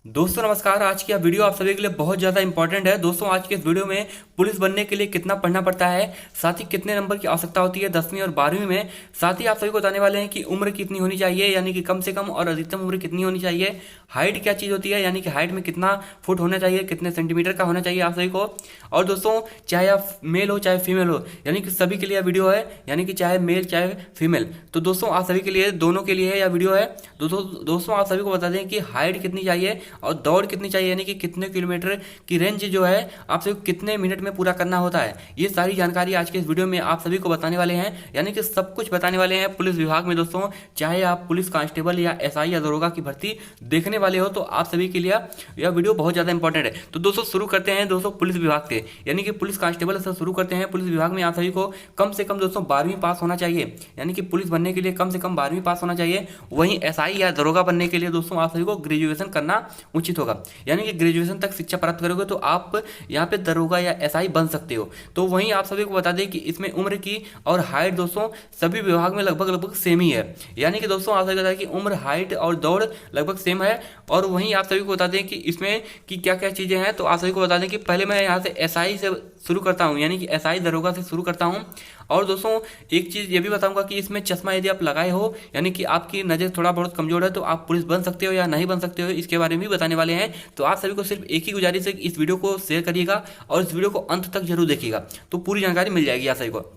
दोस्तों नमस्कार। आज की यह वीडियो आप सभी के लिए बहुत ज़्यादा इंपॉर्टेंट है। दोस्तों आज के इस वीडियो में पुलिस बनने के लिए कितना पढ़ना पड़ता है, साथ ही कितने नंबर की आवश्यकता होती है 10वीं और 12वीं में। साथ ही आप सभी को बताने वाले हैं कि उम्र कितनी होनी चाहिए, यानी कि कम से कम और अधिकतम उम्र कितनी होनी चाहिए। हाइट क्या चीज़ होती है, यानी कि हाइट में कितना फुट होना चाहिए, कितने सेंटीमीटर का होना चाहिए आप सभी को। और दोस्तों चाहे आप मेल हो चाहे फीमेल हो, यानी कि सभी के लिए यह वीडियो है, यानी कि चाहे मेल चाहे फीमेल। तो दोस्तों आप सभी के लिए, दोनों के लिए यह वीडियो है। दोस्तों आप सभी को बता दें कि हाइट कितनी चाहिए और दौड़ कितनी चाहिए, यानी कि कितने किलोमीटर की रेंज जो है आप सभी को कितने मिनट में पूरा करना होता है। ये सारी जानकारी आज के इस वीडियो में आप सभी को बताने वाले हैं, यानी कि सब कुछ बताने वाले हैं पुलिस विभाग में। दोस्तों चाहे आप पुलिस कांस्टेबल या एसआई या दरोगा की भर्ती देखने वाले हो, तो आप सभी के लिए यह वीडियो बहुत ज़्यादा इंपॉर्टेंट है। तो दोस्तों शुरू करते हैं दोस्तों पुलिस विभाग से, यानी कि पुलिस कांस्टेबल से शुरू करते हैं। पुलिस विभाग में आप सभी को कम से कम दोस्तों 12वीं पास होना चाहिए, यानी कि पुलिस बनने के लिए कम से कम 12वीं पास होना चाहिए। वहीं एसआई या दरोगा बनने के लिए दोस्तों आप सभी को ग्रेजुएशन करना उचित होगा, यानी कि ग्रेजुएशन तक शिक्षा प्राप्त करोगे तो आप यहाँ पे दरोगा या एसआई बन सकते हो। तो वहीं आप सभी को बता दें कि इसमें उम्र की और हाइट दोस्तों सभी विभाग में लगभग लगभग सेम ही है, यानी कि दोस्तों आप सभी को बता दें कि उम्र, हाइट और दौड़ लगभग सेम है। और वहीं आप सभी को बता दें कि इसमें कि क्या क्या चीज़ें हैं। तो आप सभी को बता दें कि पहले मैं यहाँ से एसआई से शुरू करता हूँ, यानी कि एसआई दरोगा से शुरू करता हूँ। और दोस्तों एक चीज़ ये भी बताऊंगा कि इसमें चश्मा यदि आप लगाए हो, यानी कि आपकी नज़र थोड़ा बहुत कमजोर है, तो आप पुलिस बन सकते हो या नहीं बन सकते हो, इसके बारे में भी बताने वाले हैं। तो आप सभी को सिर्फ एक ही गुजारिश है कि इस वीडियो को शेयर करिएगा और इस वीडियो को अंत तक जरूर देखिएगा, तो पूरी जानकारी मिल जाएगी आप सभी को।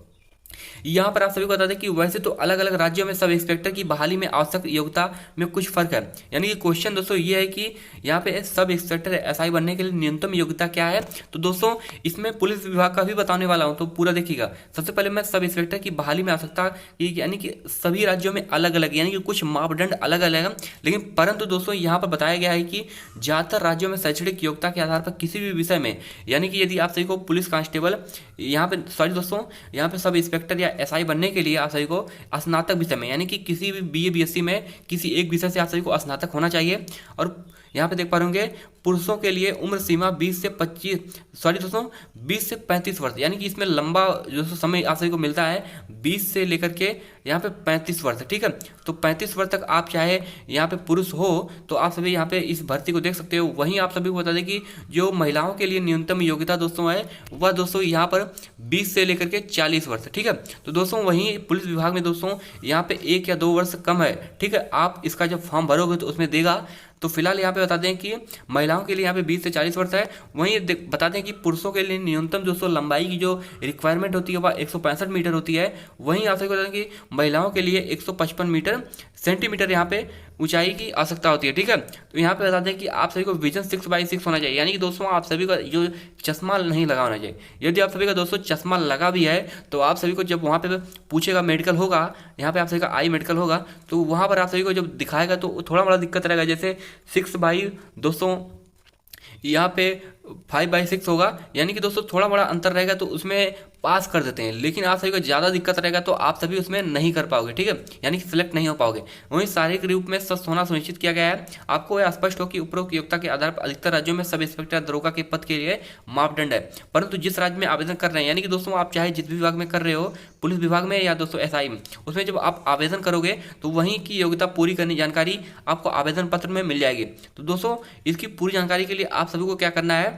यहाँ पर आप सभी को बता दें कि वैसे तो अलग अलग राज्यों में सब इंस्पेक्टर की बहाली में आवश्यक योग्यता में कुछ फर्क है, यानी कि क्वेश्चन दोस्तों ये है कि यहाँ पे सब इंस्पेक्टर एसआई बनने के लिए न्यूनतम योग्यता क्या है। तो दोस्तों इसमें पुलिस विभाग का भी बताने वाला हूँ, तो पूरा देखिएगा। सबसे पहले मैं सब इंस्पेक्टर की बहाली में आवश्यकता, यानी कि सभी राज्यों में अलग अलग, यानी कि कुछ मापदंड अलग अलग है, लेकिन परंतु दोस्तों यहाँ पर बताया गया है कि ज़्यादातर राज्यों में शैक्षणिक योग्यता के आधार पर किसी भी विषय में, यानी कि यदि आप सभी को पुलिस कांस्टेबल यहाँ पे सॉरी दोस्तों यहाँ पे सब इंस्पेक्टर या एसआई बनने के लिए आप सभी को स्नातक विषय में, यानी कि किसी भी बीए बीएससी में किसी एक विषय से आप सभी को स्नातक होना चाहिए। और यहाँ पे देख पा रहे पुरुषों के लिए उम्र सीमा 20 से 35 वर्ष, यानी कि इसमें लंबा जो समय आप सभी को मिलता है 20 से लेकर के यहाँ पे 35 वर्ष, ठीक है। तो 35 वर्ष तक आप चाहे यहाँ पे पुरुष हो तो आप सभी यहाँ पे इस भर्ती को देख सकते हो। वहीं आप सभी को बता दें कि जो महिलाओं के लिए न्यूनतम योग्यता दोस्तों है वह दोस्तों यहाँ पर 20 से लेकर के 40 वर्ष, ठीक है। तो दोस्तों वहीं पुलिस विभाग में दोस्तों यहाँ पे 1 या 2 वर्ष कम है, ठीक है। आप इसका जब फॉर्म भरोगे तो उसमें देगा। तो फिलहाल यहाँ पे बता दें कि महिलाओं के लिए यहाँ पे 20 से 40 वर्ष है। वहीं बता दें कि पुरुषों के लिए न्यूनतम दोस्तों लंबाई की जो रिक्वायरमेंट होती है वह 165 मीटर होती है। वहीं आप सभी को बता दें कि महिलाओं के लिए 155 सेंटीमीटर यहाँ पे ऊंचाई की आवश्यकता होती है, ठीक है। तो यहाँ पे बता दें कि आप सभी को विजन 6/6 होना चाहिए, यानी कि दोस्तों आप सभी का जो चश्मा नहीं लगा होना चाहिए। यदि आप सभी का दोस्तों चश्मा लगा भी है तो आप सभी को जब वहाँ पे पूछेगा, मेडिकल होगा, यहाँ पे आप सभी का आई मेडिकल होगा, तो वहाँ पर आप सभी को जब दिखाएगा तो थोड़ा बड़ा दिक्कत रहेगा। जैसे 6 दोस्तों यहाँ पे 5/6 होगा, यानी कि दोस्तों थोड़ा बड़ा अंतर रहेगा, तो उसमें पास कर देते हैं। लेकिन आप सभी को ज़्यादा दिक्कत रहेगा तो आप सभी उसमें नहीं कर पाओगे, ठीक है, यानी कि सिलेक्ट नहीं हो पाओगे। वहीं शारीरिक रूप में स्वस्थ होना सुनिश्चित किया गया है। आपको यह स्पष्ट हो कि उपरोक्त योग्यता के आधार पर अधिकतर राज्यों में सब इंस्पेक्टर दरोगा के पद के लिए मापदंड है, परंतु जिस राज्य में आवेदन कर रहे हैं, यानी कि दोस्तों आप चाहे जिस भी विभाग में कर रहे हो, पुलिस विभाग में या दोस्तों एसआई में, उसमें जब आप आवेदन करोगे तो वहीं की योग्यता पूरी करने की जानकारी आपको आवेदन पत्र में मिल जाएगी। तो दोस्तों इसकी पूरी जानकारी के लिए आप सभी को क्या करना है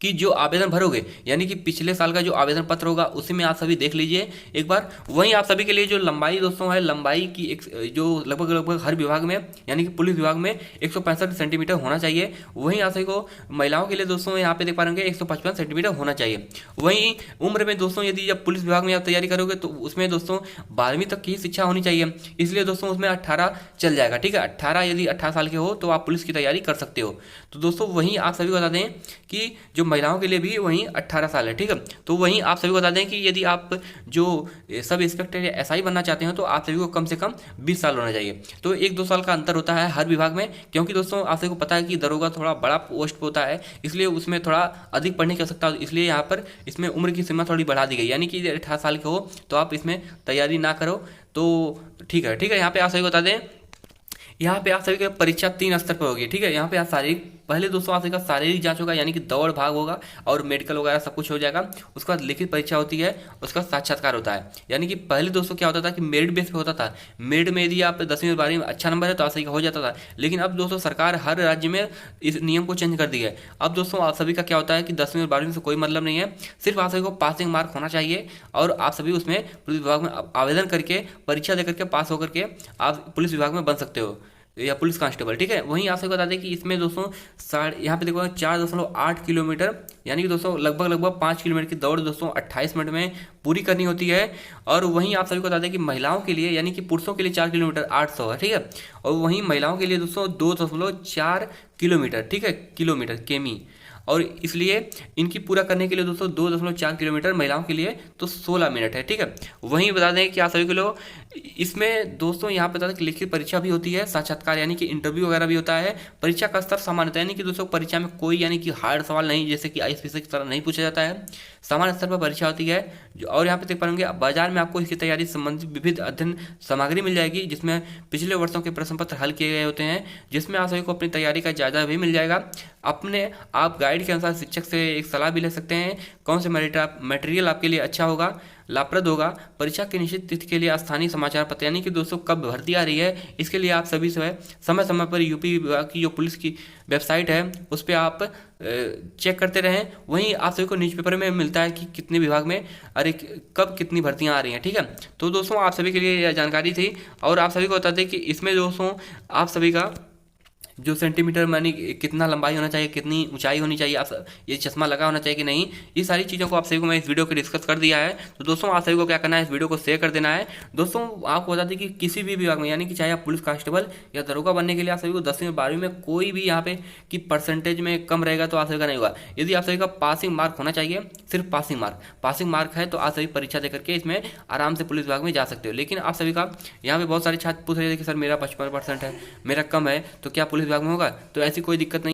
कि जो आवेदन भरोगे, यानी कि पिछले साल का जो आवेदन पत्र होगा उसी में आप सभी देख लीजिए एक बार। वहीं आप सभी के लिए जो लंबाई दोस्तों है, लंबाई की एक जो लगभग लगभग हर विभाग में, यानी कि पुलिस विभाग में 165 सेंटीमीटर होना चाहिए। वहीं आप सभी को महिलाओं के लिए दोस्तों यहाँ पे देख पा रहे होंगे 155 सेंटीमीटर होना चाहिए। वहीं उम्र में दोस्तों यदि जब पुलिस विभाग में आप तैयारी करोगे तो उसमें दोस्तों 12वीं तक की शिक्षा होनी चाहिए, इसलिए दोस्तों उसमें 18 चल जाएगा, ठीक है। 18 यदि 18 साल के हो तो आप पुलिस की तैयारी कर सकते हो। तो दोस्तों वहीं आप सभी को बता दें कि जो महिलाओं के लिए भी वहीं 18 साल है, ठीक है। तो वहीं आप सभी को बता दें कि यदि आप जो सब इंस्पेक्टर या एसआई बनना चाहते हो तो आप सभी को कम से कम 20 साल होना चाहिए। तो 1-2 साल का अंतर होता है हर विभाग में, क्योंकि दोस्तों आप सभी को पता है कि दरोगा थोड़ा बड़ा पोस्ट होता है, इसलिए उसमें थोड़ा अधिक पढ़ने की आवश्यकता होती है, इसलिए यहाँ पर इसमें उम्र की सीमा थोड़ी बढ़ा दी गई, यानी कि 18 साल के हो तो आप इसमें तैयारी ना करो तो ठीक है, ठीक है। यहाँ पे आप सभी को बता दें, यहाँ पे आप सभी की परीक्षा 3 स्तर पर होगी, ठीक है। यहाँ पे आप शारीरिक पहले दोस्तों आप सभी का शारीरिक जांच होगा, यानी कि दौड़ भाग होगा और मेडिकल वगैरह सब कुछ हो जाएगा। उसके बाद लिखित परीक्षा होती है, उसका साक्षात्कार होता है। यानी कि पहले दोस्तों क्या होता था कि मेरिट बेस पे होता था, मेरिट में यदि आप 10वीं और 12वीं में अच्छा नंबर है तो आप सभी का हो जाता था। लेकिन अब दोस्तों सरकार हर राज्य में इस नियम को चेंज कर दी है। अब दोस्तों आप सभी का क्या होता है कि 10वीं और 12वीं से कोई मतलब नहीं है, सिर्फ आप सभी को पासिंग मार्क होना चाहिए और आप सभी उसमें पुलिस विभाग में आवेदन करके परीक्षा देकर के पास होकर के आप पुलिस विभाग में बन सकते हो या पुलिस कांस्टेबल, ठीक है। वहीं आपसे बता दें कि इसमें दोस्तों यहाँ पे देखो 4.8 किलोमीटर, यानी कि दोस्तों लगभग 5 किलोमीटर की दौड़ दोस्तों 28 मिनट में पूरी करनी होती है। और वहीं आप सभी को बता दें कि महिलाओं के लिए, यानी कि पुरुषों के लिए 4 किलोमीटर 800 है, ठीक है। और वहीं महिलाओं के लिए दोस्तों 2.4 किलोमीटर, ठीक है, किलोमीटर केमी। और इसलिए इनकी पूरा करने के लिए दोस्तों 2.4 किलोमीटर महिलाओं के लिए तो 16 मिनट है, ठीक है। वहीं बता दें कि आप सभी को लोग इसमें दोस्तों यहाँ पे बता दें कि लिखित परीक्षा भी होती है, साक्षात्कार यानी कि इंटरव्यू वगैरह भी होता है। परीक्षा का स्तर सामान्यतः, यानी कि दोस्तों परीक्षा में कोई यानी कि हार्ड सवाल नहीं, जैसे कि आईएएस की तरह नहीं पूछा जाता है, सामान्य स्तर पर परीक्षा होती है। और यहाँ पे देख पाएंगे बाजार में आपको इसकी तैयारी संबंधित विविध अध्ययन सामग्री मिल जाएगी, जिसमें पिछले वर्षों के प्रश्न पत्र हल किए गए होते हैं, जिसमें आप सभी को अपनी तैयारी का जायजा भी मिल जाएगा। अपने आप गाइड के अनुसार शिक्षक से एक सलाह भी ले सकते हैं, कौन से मटेरियल आपके लिए अच्छा होगा, लाभप्रद होगा। परीक्षा की निश्चित तिथि के लिए स्थानीय समाचार पत्र, यानी कि दोस्तों कब भर्ती आ रही है, इसके लिए आप सभी समय समय पर यूपी विभाग की जो पुलिस की वेबसाइट है उस पर आप चेक करते रहें। वहीं आप सभी को न्यूज़पेपर में मिलता है कि कितने विभाग में अरे कब कितनी भर्तियां आ रही हैं, ठीक है। तो दोस्तों आप सभी के लिए यह जानकारी थी। और आप सभी को बता दें कि इसमें दोस्तों आप सभी का जो सेंटीमीटर मानी कितना लंबाई होना चाहिए, कितनी ऊंचाई होनी चाहिए, आप ये चश्मा लगा होना चाहिए कि नहीं, ये सारी चीज़ों को आप सभी को मैं इस वीडियो को डिस्कस कर दिया है। तो दोस्तों आप सभी को क्या करना है, इस वीडियो को शेयर कर देना है। दोस्तों आपको बता दें कि किसी भी विभाग में, यानी कि चाहे आप पुलिस कांस्टेबल या दरोगा बनने के लिए आप सभी को 10वीं और 12वीं में कोई भी यहाँ पे कि परसेंटेज में कम रहेगा तो आप सभी का नहीं होगा। यदि आप सभी का पासिंग मार्क होना चाहिए, सिर्फ पासिंग मार्क है तो आप सभी परीक्षा दे करके इसमें आराम से पुलिस विभाग में जा सकते हो। लेकिन आप सभी का यहाँ पे बहुत सारे छात्र पूछ रहे थे कि सर मेरा 55% है, मेरा कम है, तो क्या पुलिस विभाग में होगा? तो ऐसी कोई दिक्कत नहीं।